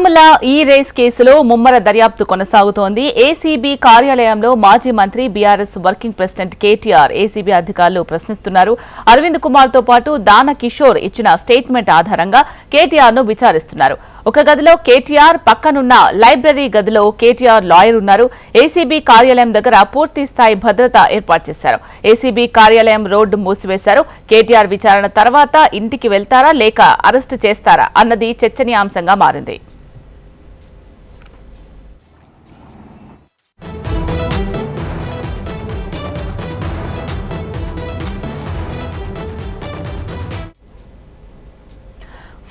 Formula ఈ race కేసులో ముమ్మర దర్యాప్తు కొనసాగుతోంది. ఏసీబీ కార్యాలయంలో మాజీ మంత్రి BRS working president KTR ACB అధికారులు ప్రశ్నిస్తున్నారు. అరవింద్ కుమార్ తో పాటు దాన కిషోర్ ఇచ్చిన స్టేట్మెంట్ ఆధారంగా కేటీఆర్ ను విచారిస్తున్నారు. ఒక గదిలో కేటీఆర్, పక్కనున్న లైబ్రరీ గదిలో కేటీఆర్ లాయర్ ఉన్నారు. ఏసీబీ కార్యాలయం దగ్గర పూర్తి స్థాయి భద్రత ఏర్పాటు చేశారు. ఏసీబీ కార్యాలయం రోడ్డు మూసివేశారు. కేటీఆర్ విచారణ తర్వాత ఇంటికి వెళ్తారా లేక అరెస్టు చేస్తారా అన్నది చర్చనీయాంశంగా మారింది.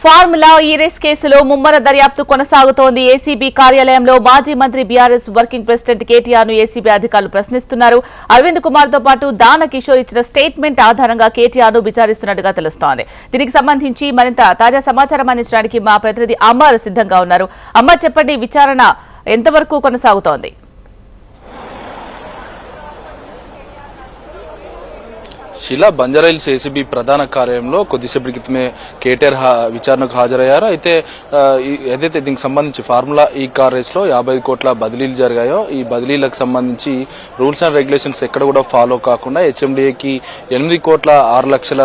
ఫార్ములా ఈ రేస్ కేసులో ముమ్మర దర్యాప్తు కొనసాగుతోంది. ఏసీబీ కార్యాలయంలో మాజీ మంత్రి బీఆర్ఎస్ వర్కింగ్ ప్రెసిడెంట్ కేటీఆర్ ను ఏసీబీ అధికారులు ప్రశ్నిస్తున్నారు. అరవింద్ కుమార్ తో పాటు దాన కిషోర్ ఇచ్చిన స్టేట్మెంట్ ఆధారంగా కేటీఆర్ ను విచారిస్తున్నట్టుగా తెలుస్తోంది. దీనికి సంబంధించి మరింత తాజా సమాచారం అందించడానికి మా ప్రతినిధి అమర్ సిద్ధంగా ఉన్నారు. అమర్, చెప్పండి, విచారణ ఎంతవరకు కొనసాగుతోంది? శిలా బంజారాహిల్స్ ఏసీబీ ప్రధాన కార్యాలయంలో కొద్దిసేపటి క్రితమే కేటీఆర్ విచారణకు హాజరయ్యారు. ఏదైతే దీనికి సంబంధించి ఫార్ములా ఈ కార్ రేస్ లో 50 కోట్ల బదిలీలు జరిగాయో ఈ బదిలీలకు సంబంధించి రూల్స్ అండ్ రెగ్యులేషన్స్ ఎక్కడ కూడా ఫాలో కాకుండా హెచ్ఎండిఏకి 8 కోట్ల 6 లక్షల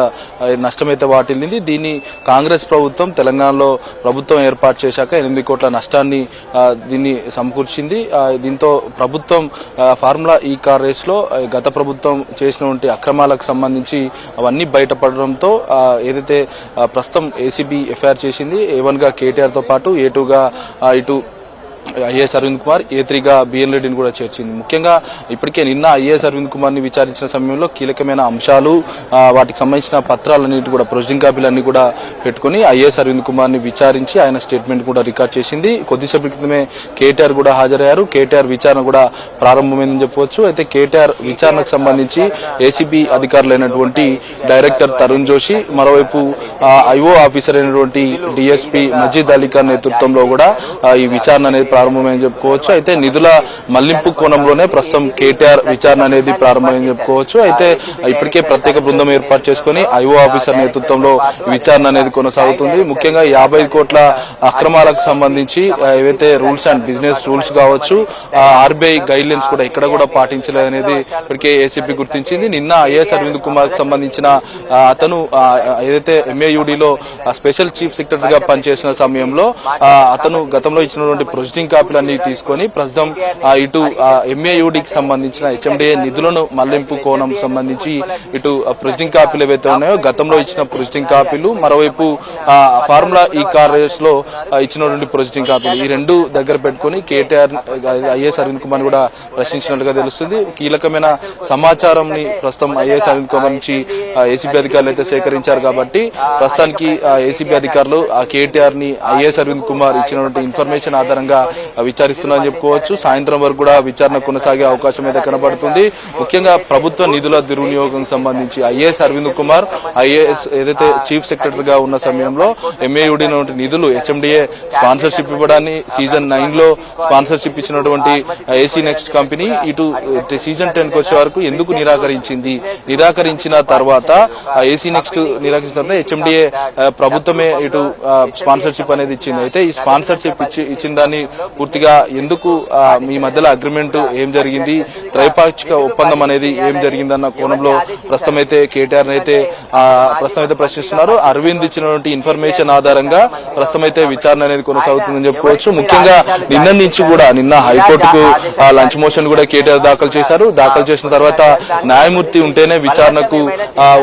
నష్టమైతే వాటిల్లింది. దీన్ని కాంగ్రెస్ ప్రభుత్వం తెలంగాణలో ప్రభుత్వం ఏర్పాటు చేశాక 8 కోట్ల నష్టాన్ని దీన్ని సమకూర్చింది. దీంతో ప్రభుత్వం ఫార్ములా ఈ కార్ రేస్ లో గత ప్రభుత్వం చేసినటువంటి అక్రమాలకు సంబంధించి అవన్నీ బయటపడడంతో ఏదైతే ప్రస్తుతం ఏసీబీ ఎఫ్ఐఆర్ చేసింది. A1 గా కేటీఆర్ తో పాటు A2 గా ఇటు ఐఏఎస్ అరవింద్ కుమార్, A3 గా బిఎన్ రెడ్డిని కూడా చేర్చింది. ముఖ్యంగా ఇప్పటికే నిన్న ఐఏఎస్ అరవింద్ కుమార్ ని విచారించిన సమయంలో కీలకమైన అంశాలు, వాటికి సంబంధించిన పత్రాలన్నిటి కూడా ప్రొసీడింగ్ కాపీలన్నీ కూడా పెట్టుకుని ఐఏఎస్ అరవింద్ కుమార్ ని విచారించి ఆయన స్టేట్మెంట్ కూడా రికార్డ్ చేసింది. కొద్దిసేపటి క్రితమే కేటీఆర్ కూడా హాజరయ్యారు. కేటీఆర్ విచారణ కూడా ప్రారంభమైందని చెప్పవచ్చు. అయితే కేటీఆర్ విచారణకు సంబంధించి ఏసీబీ అధికారులైనటువంటి డైరెక్టర్ తరుణ్ జోషి, మరోవైపు ఐఓ ఆఫీసర్ అయినటువంటి డిఎస్పీ మజీద్ అలీ ఖాన్ నేతృత్వంలో కూడా ఈ విచారణ అనేది ప్రారంభమైందని చెప్పుకోవచ్చు. అయితే నిధుల మళ్లింపు కోణంలోనే ప్రస్తుతం కేటీఆర్ విచారణ అనేది ప్రారంభమైందని చెప్పుకోవచ్చు. అయితే ఇప్పటికే ప్రత్యేక బృందం ఏర్పాటు చేసుకుని ఐఓ ఆఫీసర్ నేతృత్వంలో విచారణ అనేది కొనసాగుతుంది. ముఖ్యంగా 50 కోట్ల అక్రమాలకు సంబంధించి ఏవైతే రూల్స్ అండ్ బిజినెస్ రూల్స్ కావచ్చు, ఆర్బీఐ గైడ్ లైన్స్ కూడా ఎక్కడ కూడా పాటించలేదనేది ఇప్పటికే ఏసీబీ గుర్తించింది. నిన్న ఐఏఎస్ అరవింద్ కుమార్ కు సంబంధించిన అతను ఏదైతే ఎంఏయుడిలో స్పెషల్ చీఫ్ సెక్రటరీగా పనిచేసిన సమయంలో అతను గతంలో ఇచ్చినటువంటి ప్రొసీడింగ్ కాపీలన్నీ తీసుకొని ప్రస్తుతం ఇటు ఎంఏయుడికి సంబంధించిన హెచ్ఎండిఏ నిధులను మళ్లింపు కోణం సంబంధించి ఇటు ప్రొసీడింగ్ కాపీలు ఏవైతే ఉన్నాయో గతంలో ఇచ్చిన ప్రొసీడింగ్ కాపీలు, మరోవైపు ఫార్ములా ఈ కార్ రేస్ లో ఇచ్చినటువంటి ప్రొసీడింగ్ కాపీలు, ఈ రెండు దగ్గర పెట్టుకుని కేటీఆర్ ఐఏఎస్ అరవింద్ కుమార్ కూడా ప్రశ్నించినట్టుగా తెలుస్తుంది. కీలకమైన సమాచారం ని ప్రస్తుతం ఐఏఎస్ అరవింద్ కుమార్ నుంచి ఏసీబీ అధికారులు అయితే సేకరించారు. కాబట్టి ప్రస్తుతానికి ఏసీబీ అధికారులు కేటీఆర్ ని ఐఏఎస్ అరవింద్ కుమార్ ఇచ్చినటువంటి ఇన్ఫర్మేషన్ ఆధారంగా విచారిస్తున్నారని చెప్పుకోవచ్చు. సాయంత్రం వరకు కూడా విచారణ కొనసాగే అవకాశం అయితే కనబడుతుంది. ముఖ్యంగా ప్రభుత్వ నిధుల దుర్వినియోగం సంబంధించి ఐఏఎస్ అరవింద్ కుమార్ ఐఏఎస్ ఏదైతే చీఫ్ సెక్రటరీగా ఉన్న సమయంలో ఎంఏయుడి నిధులు హెచ్ఎండిఏ స్పాన్సర్షిప్ ఇవ్వడాన్ని సీజన్ 9 లో స్పాన్సర్షిప్ ఇచ్చినటువంటి ఏసీ నెక్స్ట్ కంపెనీ ఇటు సీజన్ 10 కు వచ్చే వరకు ఎందుకు నిరాకరించిన తర్వాత ఏసీ నెక్స్ట్ నిరాకరించిన తర్వాత హెచ్ఎండిఏ ప్రభుత్వమే ఇటు స్పాన్సర్షిప్ అనేది ఇచ్చింది. అయితే ఈ స్పాన్సర్షిప్ ఇచ్చిన దాన్ని పూర్తిగా ఎందుకు మీ మధ్యలో అగ్రిమెంట్ ఏం జరిగింది, త్రైపాక్షిక ఒప్పందం అనేది ఏం జరిగిందన్న కోణంలో ప్రస్తుతం అయితే కేటీఆర్ అయితే ప్రశ్నిస్తున్నారు. అరవింద్ ఇచ్చినటువంటి ఇన్ఫర్మేషన్ ఆధారంగా ప్రస్తుతం అయితే విచారణ అనేది కొనసాగుతుందని చెప్పుకోవచ్చు. ముఖ్యంగా నిన్న హైకోర్టుకు లంచ్ మోషన్ కూడా కేటీఆర్ దాఖలు చేశారు. దాఖలు చేసిన తర్వాత న్యాయమూర్తి ఉంటేనే విచారణకు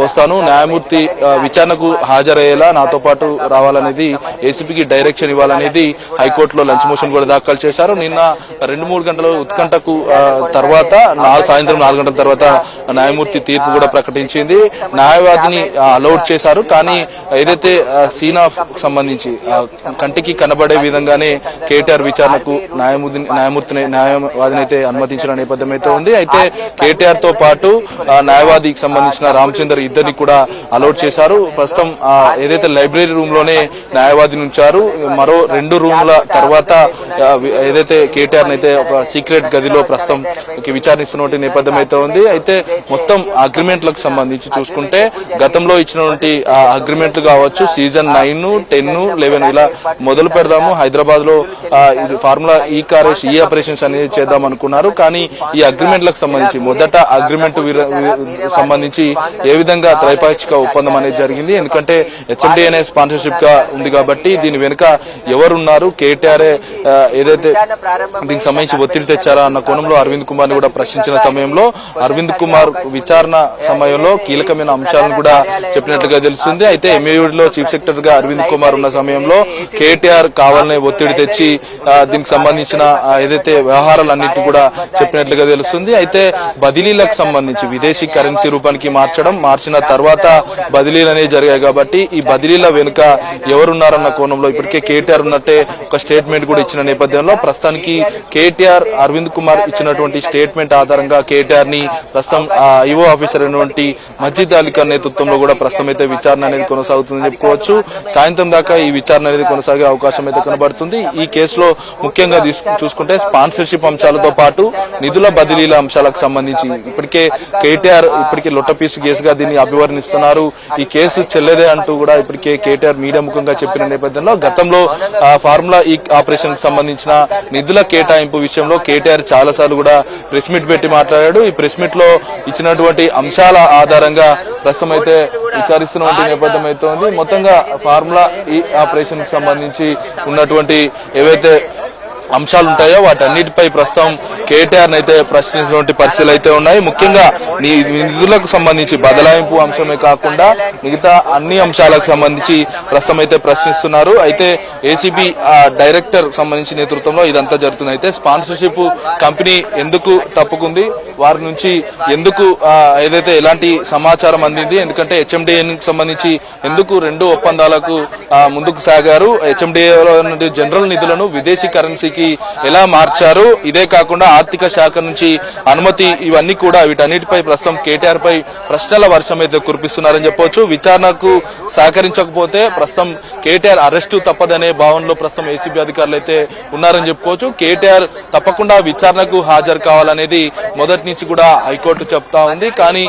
వస్తాను, న్యాయమూర్తి విచారణకు హాజరయ్యేలా నాతో పాటు రావాలనేది ఏసీబీకి డైరెక్షన్ ఇవ్వాలనేది హైకోర్టులో లంచ్ మోషన్ కూడా దాఖలు చేశారు. నిన్న 2-3 గంటల ఉత్కంఠకు తర్వాత సాయంత్రం 4 గంటల తర్వాత న్యాయమూర్తి తీర్పు కూడా ప్రకటించింది. న్యాయవాదిని అలౌట్ చేశారు. కానీ ఏదైతే సీన్ ఆఫ్ సంబంధించి కంటికి కనబడే విధంగానే కేటీఆర్ విచారణకు న్యాయవాదిని అయితే అనుమతించిన నేపథ్యం అయితే ఉంది. అయితే కేటీఆర్ తో పాటు న్యాయవాదికి సంబంధించిన రామచందర్ ఇద్దరిని కూడా అలౌట్ చేశారు. ప్రస్తుతం ఏదైతే లైబ్రరీ రూమ్ లోనే న్యాయవాదిని ఉంచారు. మరో 2 రూముల తర్వాత ఏదైతే కేటీఆర్ అయితే ఒక సీక్రెట్ గదిలో ప్రస్తుతం విచారిస్తున్నటువంటి నేపథ్యం అయితే ఉంది. అయితే మొత్తం అగ్రిమెంట్లకు సంబంధించి చూసుకుంటే గతంలో ఇచ్చినటువంటి అగ్రిమెంట్లు కావచ్చు, సీజన్ 9, 10, 11 ఇలా మొదలు పెడదాము, హైదరాబాద్ లో ఫార్ములా ఈ ఆపరేషన్స్ అనేది చేద్దాం అనుకున్నారు. కానీ ఈ అగ్రిమెంట్లకు సంబంధించి మొదట అగ్రిమెంట్ సంబంధించి ఏ విధంగా త్రైపాక్షిక ఒప్పందం అనేది జరిగింది. ఎందుకంటే హెచ్ఎండి అనే స్పాన్సర్షిప్ గా ఉంది కాబట్టి దీని వెనుక ఎవరున్నారు, కేటీఆర్ ఏదైతే దీనికి సంబంధించి ఒత్తిడి తెచ్చారా అన్న కోణంలో అరవింద్ కుమార్ ని కూడా ప్రశ్నించిన సమయంలో అరవింద్ కుమార్ విచారణ సమయంలో కీలకమైన అంశాలను కూడా చెప్పినట్లుగా తెలుస్తుంది. అయితే ఎంఏయూలో చీఫ్ సెక్రటరీ గా అరవింద్ కుమార్ ఉన్న సమయంలో కేటీఆర్ కావాలనే ఒత్తిడి తెచ్చి దీనికి సంబంధించిన ఏదైతే వ్యవహారాలన్నింటినీ కూడా చెప్పినట్లుగా తెలుస్తుంది. అయితే బదిలీలకు సంబంధించి విదేశీ కరెన్సీ రూపానికి మార్చిన తర్వాత బదిలీలు అనేవి జరిగాయి కాబట్టి ఈ బదిలీల వెనుక ఎవరున్నారన్న కోణంలో ఇప్పటికే కేటీఆర్ ఉన్నట్టే ఒక స్టేట్మెంట్ కూడా ఇచ్చిన నేపథ్యంలో ప్రస్తుతానికి కేటీఆర్ అరవింద్ కుమార్ ఇచ్చినటువంటి స్టేట్మెంట్ ఆధారంగా కేటీఆర్ ని ప్రస్తుతం ఐఓ ఆఫీసర్ అయినటువంటి మజీద్ అలీ ఖాన్ నేతృత్వంలో కూడా ప్రస్తుతం అయితే విచారణ అనేది కొనసాగుతుందని చెప్పుకోవచ్చు. సాయంత్రం దాకా ఈ విచారణ అనేది కొనసాగే అవకాశం అయితే కనబడుతుంది. ఈ కేసులో ముఖ్యంగా చూసుకుంటే స్పాన్సర్షిప్ అంశాలతో పాటు నిధుల బదిలీల అంశాలకు సంబంధించి ఇప్పటికే కేటీఆర్ లొట్టపీసు కేసుగా దీన్ని అభివర్ణిస్తున్నారు. ఈ కేసు చెల్లెదే అంటూ కూడా ఇప్పటికే కేటీఆర్ మీడియా ముఖంగా చెప్పిన నేపథ్యంలో గతంలో ఫార్ములా ఈ ఆపరేషన్ కి సంబంధించిన నిధుల కేటాయింపు విషయంలో కేటీఆర్ చాలా సార్లు కూడా ప్రెస్ మీట్ పెట్టి మాట్లాడాడు. ఈ ప్రెస్ మీట్ లో ఇచ్చినటువంటి అంశాల ఆధారంగా ప్రస్తుతం అయితే విచారిస్తున్నటువంటి నేపథ్యం అయితే ఉంది. మొత్తంగా ఫార్ములా ఈ ఆపరేషన్ కి సంబంధించి ఉన్నటువంటి ఏవైతే అంశాలు ఉంటాయో వాటన్నిటిపై ప్రస్తుతం కేటీఆర్ అయితే ప్రశ్నించినటువంటి పరిస్థితులు అయితే ఉన్నాయి. ముఖ్యంగా నిధులకు సంబంధించి బదలాయింపు అంశమే కాకుండా మిగతా అన్ని అంశాలకు సంబంధించి ప్రస్తుతం అయితే ప్రశ్నిస్తున్నారు. అయితే ఏసీబీ డైరెక్టర్ సంబంధించి నేతృత్వంలో ఇదంతా జరుగుతుంది. అయితే స్పాన్సర్షిప్ కంపెనీ ఎందుకు తప్పుకుంది, వారి నుంచి ఎందుకు ఏదైతే ఎలాంటి సమాచారం అందింది, ఎందుకంటే హెచ్ఎండిఏకి సంబంధించి ఎందుకు 2 ఒప్పందాలకు ముందుకు సాగారు, హెచ్ఎండిఏలో జనరల్ నిధులను విదేశీ కరెన్సీకి ఎలా మార్చారు, ఇదే కాకుండా ఆర్థిక శాఖ నుంచి అనుమతి, ఇవన్నీ కూడా వీటన్నిటిపై ప్రస్తుతం కేటీఆర్ పై ప్రశ్నల వర్షం అయితే కురిపిస్తున్నారని చెప్పవచ్చు. విచారణకు సహకరించకపోతే ప్రస్తుతం కేటీఆర్ అరెస్టు తప్పదనే భావనలో ప్రస్తుతం ఏసీబీ అధికారులు అయితే ఉన్నారని చెప్పుకోవచ్చు. కేటీఆర్ తప్పకుండా విచారణకు హాజరు కావాలనేది మొదటి నుంచి కూడా హైకోర్టు చెప్తా ఉంది. కానీ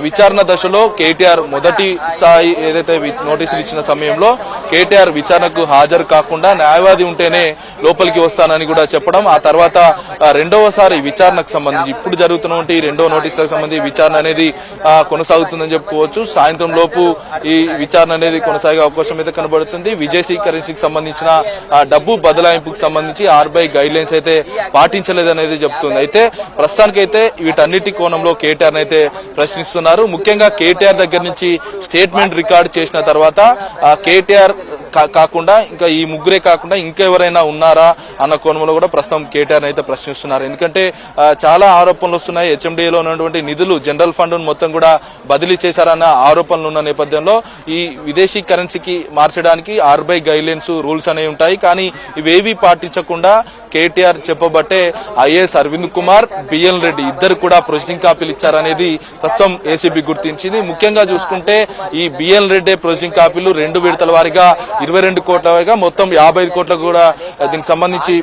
విచారణ దశలో కేటీఆర్ మొదటి స్థాయి ఏదైతే నోటీసులు ఇచ్చిన సమయంలో కేటీఆర్ విచారణకు హాజరు కాకుండా న్యాయవాది ఉంటేనే లోపలికి వస్తానని కూడా చెప్పడం, ఆ తర్వాత రెండవసారి విచారణకు సంబంధించి ఇప్పుడు జరుగుతున్నటువంటి 2వ నోటీసులకు సంబంధించి విచారణ అనేది కొనసాగుతుందని చెప్పుకోవచ్చు. సాయంత్రం లోపు ఈ విచారణ అనేది కొనసాగే అవకాశం అయితే కనబడుతుంది. విదేశీ కరెన్సీకి సంబంధించిన డబ్బు బదలాయింపుకు సంబంధించి ఆర్బీఐ గైడ్ లైన్స్ అయితే పాటించలేదనేది చెప్తుంది. అయితే ప్రస్తుతానికైతే వీటన్నిటి కోణంలో కేటీఆర్ అయితే ప్రశ్నిస్తున్నారు. ముఖ్యంగా కేటీఆర్ దగ్గర నుంచి స్టేట్మెంట్ రికార్డ్ చేసిన తర్వాత కేటీఆర్ కాకుండా ఇంకా ఈ ముగ్గురే కాకుండా ఇంకెవరైనా ఉన్నారా అన్న కోణంలో కూడా ప్రస్తుతం కేటీఆర్ అయితే ప్రశ్నిస్తున్నారు. ఎందుకంటే చాలా ఆరోపణలు వస్తున్నాయి. హెచ్ఎండిఏలో ఉన్నటువంటి నిధులు జనరల్ ఫండ్ మొత్తం కూడా బదిలీ చేశారన్న ఆరోపణలు ఉన్న నేపథ్యంలో ఈ విదేశీ కరెన్సీకి మార్చడానికి ఆర్బీఐ గైడ్ లైన్స్ రూల్స్ అనేవి ఉంటాయి. కానీ ఇవేవి పాటించకుండా కేటీఆర్ చెప్పబట్టే ఐఏఎస్ అరవింద్ కుమార్, బిఎల్ రెడ్డి ఇద్దరు కూడా ప్రొసీడింగ్ కాపీలు ఇచ్చారనేది ప్రస్తుతం ఏసీబీ గుర్తించింది. ముఖ్యంగా చూసుకుంటే ఈ బిఎల్ రెడ్డి ప్రొసీడింగ్ కాపీలు 2 విడతల వారీగా 22 కోట్ల మొత్తం 55 కోట్లకు కూడా దీనికి సంబంధించి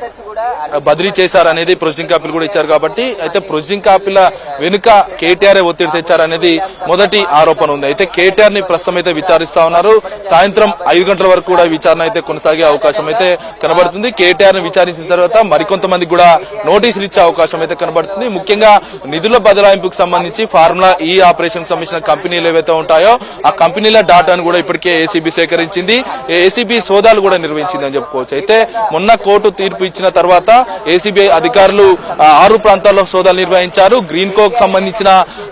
బదిలీ చేశారనేది ప్రొసీడింగ్ కాపీలు కూడా ఇచ్చారు. కాబట్టి అయితే ప్రొసీడింగ్ కాపీల వెనుక కేటీఆర్ ఒత్తిడి తెచ్చారనేది మొదటి ఆరోపణ ఉంది. అయితే కేటీఆర్ ని ప్రస్తుతం అయితే విచారిస్తా ఉన్నారు. సాయంత్రం 5 గంటల వరకు కూడా విచారణ అయితే కొనసాగే అవకాశం అయితే కనబడుతుంది. కేటీఆర్ ని విచారించిన తర్వాత మరికొంతమంది కూడా నోటీసులు ఇచ్చే అవకాశం అయితే కనబడుతుంది. ముఖ్యంగా నిధుల బదలాయింపుకు సంబంధించి ఫార్ములా ఈ ఆపరేషన్ సంబంధించిన కంపెనీలు ఏవైతే ఉంటాయో ఆ కంపెనీల డాటాను కూడా ఇప్పటికే ఏసీబీ సేకరించింది. ఏసీబీ సోదాలు కూడా నిర్వహించింది అని చెప్పుకోవచ్చు. అయితే మొన్న కోర్టు తీర్పు ఇచ్చిన తర్వాత ఏసీబీ అధికారులు 6 ప్రాంతాల్లో సోదాలు నిర్వహించారు. గ్రీన్ కోక్ సంబంధించిన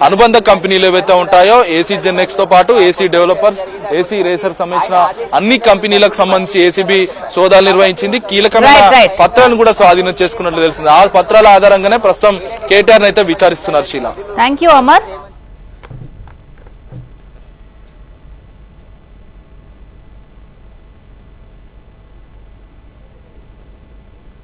అనుబంధ కంపెనీలు ఏవైతే ఉంటాయో ఏసీ జెన్నెక్స్ తో పాటు ఏసీ డెవలపర్స్, ఏసీ రేసర్ సంబంధించిన అన్ని కంపెనీలకు సంబంధించి ఏసీబీ సోదాలు నిర్వహించింది. కీలకమైన పత్రాలను కూడా స్వాధీనం చేసుకున్నట్లు తెలిసింది. ఆ పత్రాల ఆధారంగానే ప్రస్తుతం కేటీఆర్ అయితే విచారిస్తున్నారు. Sheela, thank you Amar.